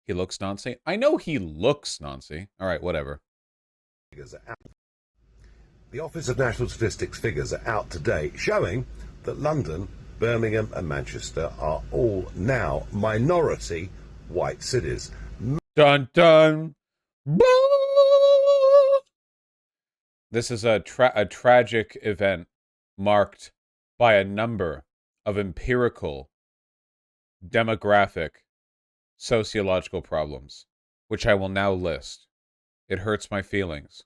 He looks Nancy. I know he looks Nancy. All right, whatever. The Office of National Statistics figures are out today showing that London, Birmingham and Manchester are all now minority white cities. Dun dun. Boo! This is a tragic event marked by a number of empirical, demographic, sociological problems, which I will now list. It hurts my feelings.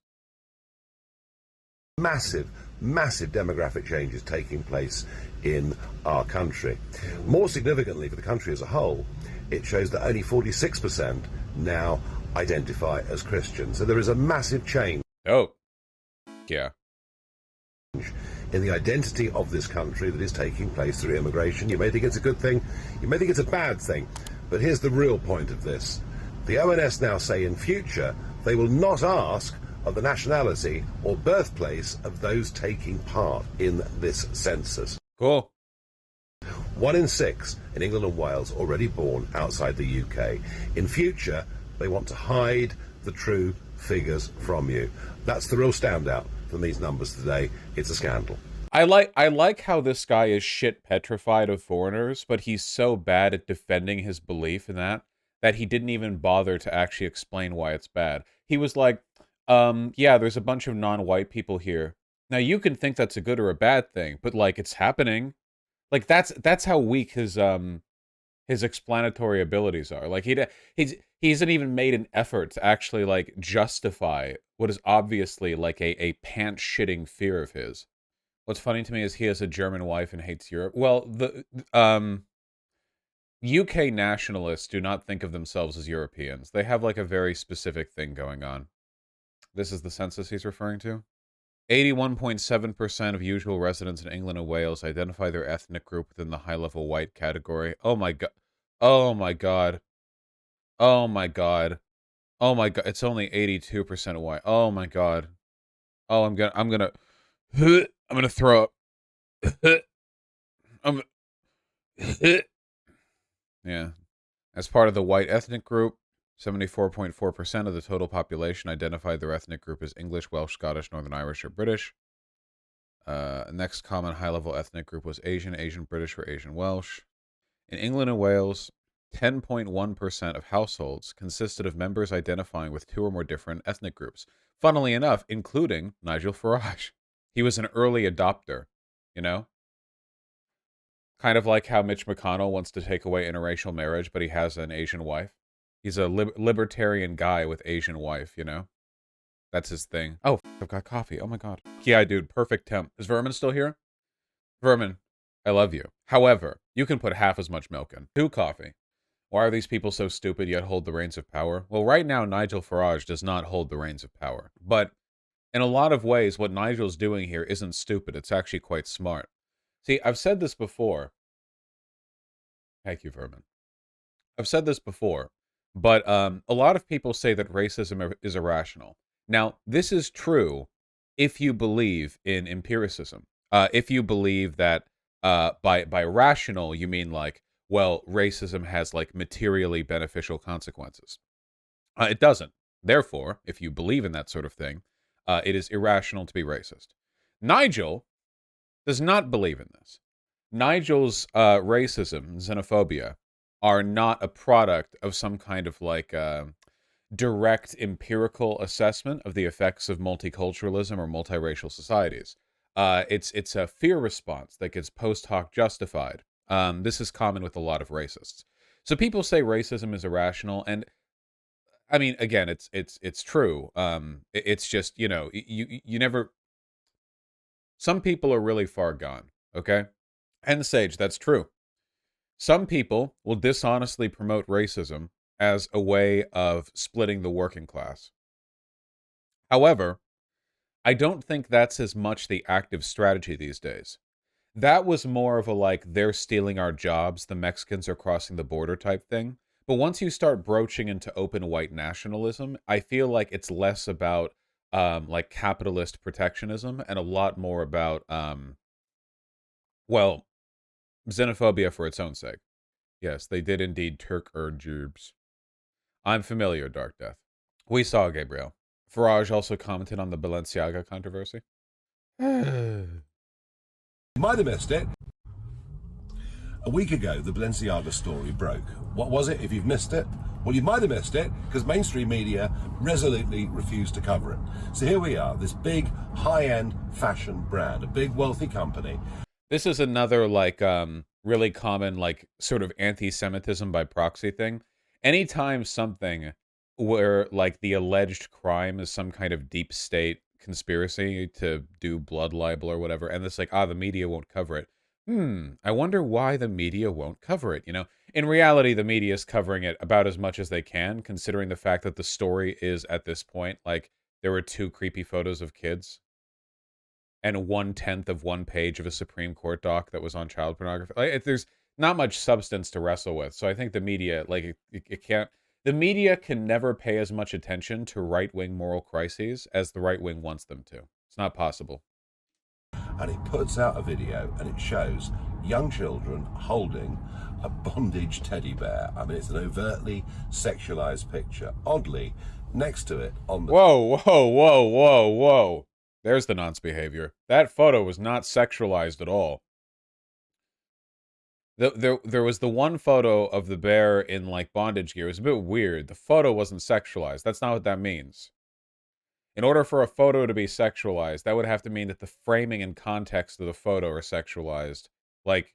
Massive demographic changes taking place in our country. More significantly for the country as a whole, it shows that only 46% now identify as Christian. So there is a massive change. Oh, yeah. In the identity of this country that is taking place through immigration. You may think it's a good thing, you may think it's a bad thing, but here's the real point of this. The ONS now say in future they will not ask of the nationality or birthplace of those taking part in this census. Cool. 1 in 6 in England and Wales already born outside the UK. In future, they want to hide the true figures from you. That's the real standout from these numbers today. It's a scandal. I like how this guy is shit petrified of foreigners, but he's so bad at defending his belief in that he didn't even bother to actually explain why it's bad. He was like, yeah, there's a bunch of non-white people here. Now you can think that's a good or a bad thing, but like it's happening. Like that's how weak his explanatory abilities are. Like he hasn't even made an effort to actually like justify what is obviously like a pants-shitting fear of his. What's funny to me is he has a German wife and hates Europe. Well, the UK nationalists do not think of themselves as Europeans. They have like a very specific thing going on. This is the census he's referring to. 81.7% of usual residents in England and Wales identify their ethnic group within the high-level white category. Oh my god. Oh my god. Oh my god. Oh my god. It's only 82% white. Oh my god. Oh, I'm gonna throw up. I'm yeah. As part of the white ethnic group, 74.4% of the total population identified their ethnic group as English, Welsh, Scottish, Northern Irish, or British. Next common high-level ethnic group was Asian, Asian British, or Asian Welsh. In England and Wales, 10.1% of households consisted of members identifying with 2 or more different ethnic groups. Funnily enough, including Nigel Farage. He was an early adopter, you know? Kind of like how Mitch McConnell wants to take away interracial marriage, but he has an Asian wife. He's a libertarian guy with Asian wife, you know? That's his thing. Oh, I've got coffee. Oh my god. Yeah, dude, perfect temp. Is Vermin still here? Vermin, I love you. However, you can put half as much milk in. 2 coffee. Why are these people so stupid yet hold the reins of power? Well, right now, Nigel Farage does not hold the reins of power. But in a lot of ways, what Nigel's doing here isn't stupid. It's actually quite smart. See, I've said this before. Thank you, Vermin. I've said this before, but a lot of people say that racism is irrational. Now, this is true if you believe in empiricism. If you believe that by rational, you mean like, well, racism has like materially beneficial consequences. It doesn't. Therefore, if you believe in that sort of thing, it is irrational to be racist. Nigel does not believe in this. Nigel's racism, xenophobia, are not a product of some kind of like direct empirical assessment of the effects of multiculturalism or multiracial societies. It's a fear response that gets post hoc justified. This is common with a lot of racists. So people say racism is irrational, and I mean, again, it's true. It's just, you know, you never. Some people are really far gone. Okay, and Sage, that's true. Some people will dishonestly promote racism as a way of splitting the working class. However, I don't think that's as much the active strategy these days. That was more of a like, they're stealing our jobs, the Mexicans are crossing the border type thing. But once you start broaching into open white nationalism, I feel like it's less about like capitalist protectionism and a lot more about well, xenophobia for its own sake. Yes, they did indeed Turk Ur Jubes. I'm familiar, Dark Death. We saw Gabriel. Farage also commented on the Balenciaga controversy. You might have missed it. A week ago, the Balenciaga story broke. What was it? If you've missed it, well, you might have missed it because mainstream media resolutely refused to cover it. So here we are, this big, high-end fashion brand, a big, wealthy company. This is another, like, really common, like, sort of anti-Semitism by proxy thing. Anytime something where, like, the alleged crime is some kind of deep state conspiracy to do blood libel or whatever, and it's like, the media won't cover it. I wonder why the media won't cover it, you know? In reality, the media is covering it about as much as they can, considering the fact that the story is, at this point, like, there were 2 creepy photos of kids and 1/10 of one page of a Supreme Court doc that was on child pornography. Like, there's not much substance to wrestle with. So I think the media, like, it can't. The media can never pay as much attention to right-wing moral crises as the right wing wants them to. It's not possible. And it puts out a video and it shows young children holding a bondage teddy bear. I mean, it's an overtly sexualized picture. Oddly, next to it on the... Whoa, whoa, whoa, whoa, whoa. There's the nonce behavior. That photo was not sexualized at all. There was the one photo of the bear in, like, bondage gear. It was a bit weird. The photo wasn't sexualized. That's not what that means. In order for a photo to be sexualized, that would have to mean that the framing and context of the photo are sexualized. Like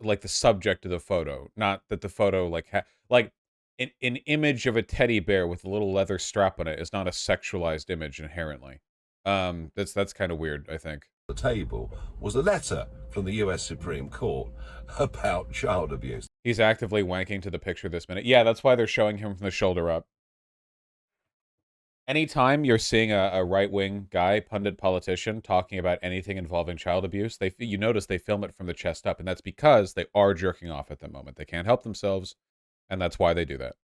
the subject of the photo, not that the photo, like, like, an image of a teddy bear with a little leather strap on it is not a sexualized image inherently. That's kind of weird, I think. The table was a letter from the US Supreme Court about child abuse. He's actively wanking to the picture this minute. Yeah, that's why they're showing him from the shoulder up. Anytime you're seeing a right-wing guy, pundit politician, talking about anything involving child abuse, you notice they film it from the chest up, and that's because they are jerking off at the moment. They can't help themselves, and that's why they do that.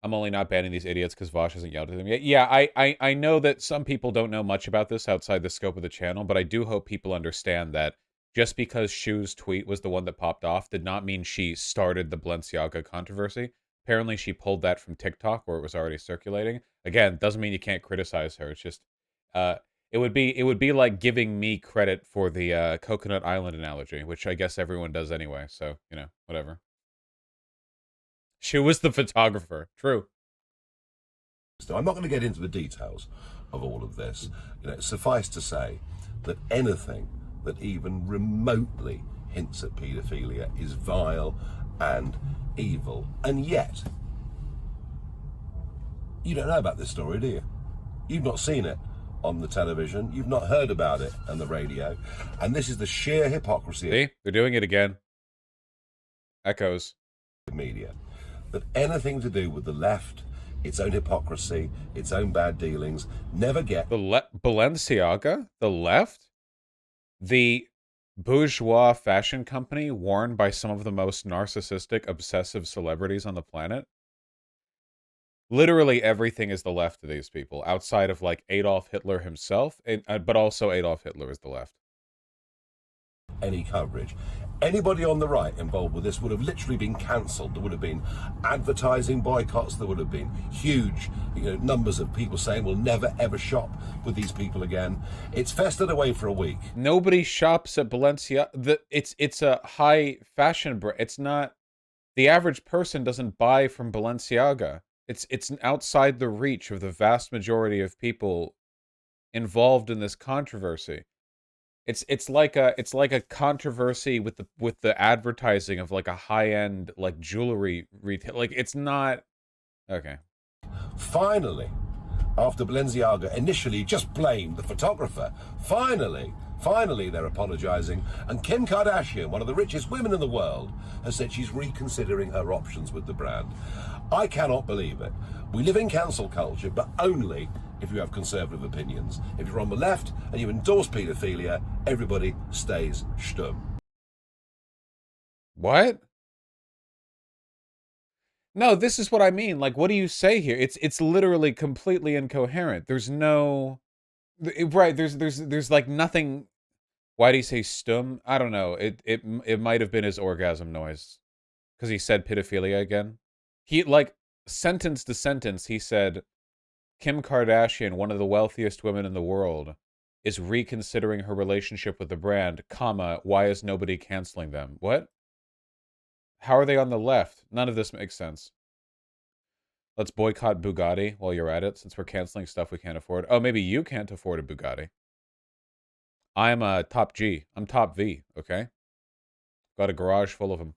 I'm only not banning these idiots because Vaush hasn't yelled at them yet. Yeah, I know that some people don't know much about this outside the scope of the channel, but I do hope people understand that just because Shu's tweet was the one that popped off did not mean she started the Balenciaga controversy. Apparently, she pulled that from TikTok where it was already circulating. Again, doesn't mean you can't criticize her. It's just, it would be like giving me credit for the Coconut Island analogy, which I guess everyone does anyway. So, you know, whatever. She was the photographer. True. So I'm not going to get into the details of all of this. You know, suffice to say that anything that even remotely hints at paedophilia is vile and evil. And yet, you don't know about this story, do you? You've not seen it on the television. You've not heard about it on the radio. And this is the sheer hypocrisy. See? They're doing it again. Echoes. Of media. That anything to do with the left, its own hypocrisy, its own bad dealings, never get... Balenciaga? The left? The bourgeois fashion company worn by some of the most narcissistic, obsessive celebrities on the planet? Literally everything is the left to these people, outside of, like, Adolf Hitler himself, but also Adolf Hitler is the left. Any coverage. Anybody on the right involved with this would have literally been cancelled. There would have been advertising boycotts. There would have been huge, numbers of people saying we'll never ever shop with these people again. It's festered away for a week. Nobody shops at Balenciaga. It's a high fashion brand. It's not. The average person doesn't buy from Balenciaga. It's outside the reach of the vast majority of people involved in this controversy. It's like a controversy with the advertising of, like, a high-end, like, jewelry retail. Like, it's not okay. Finally, after Balenciaga initially just blamed the photographer, finally they're apologizing, and Kim Kardashian, one of the richest women in the world, has said she's reconsidering her options with the brand. I cannot believe it. We live in cancel culture, but only if you have conservative opinions. If you're on the left and you endorse paedophilia, everybody stays stum. What? No, this is what I mean. Like, what do you say here? It's literally completely incoherent. There's no right. There's like nothing. Why do you say stum? I don't know. It might have been his orgasm noise because he said pedophilia again. He, like, sentence to sentence, he said, Kim Kardashian, one of the wealthiest women in the world, is reconsidering her relationship with the brand, comma, why is nobody canceling them? What? How are they on the left? None of this makes sense. Let's boycott Bugatti while you're at it, since we're canceling stuff we can't afford. Oh, maybe you can't afford a Bugatti. I'm a top G. I'm top V, okay? Got a garage full of them.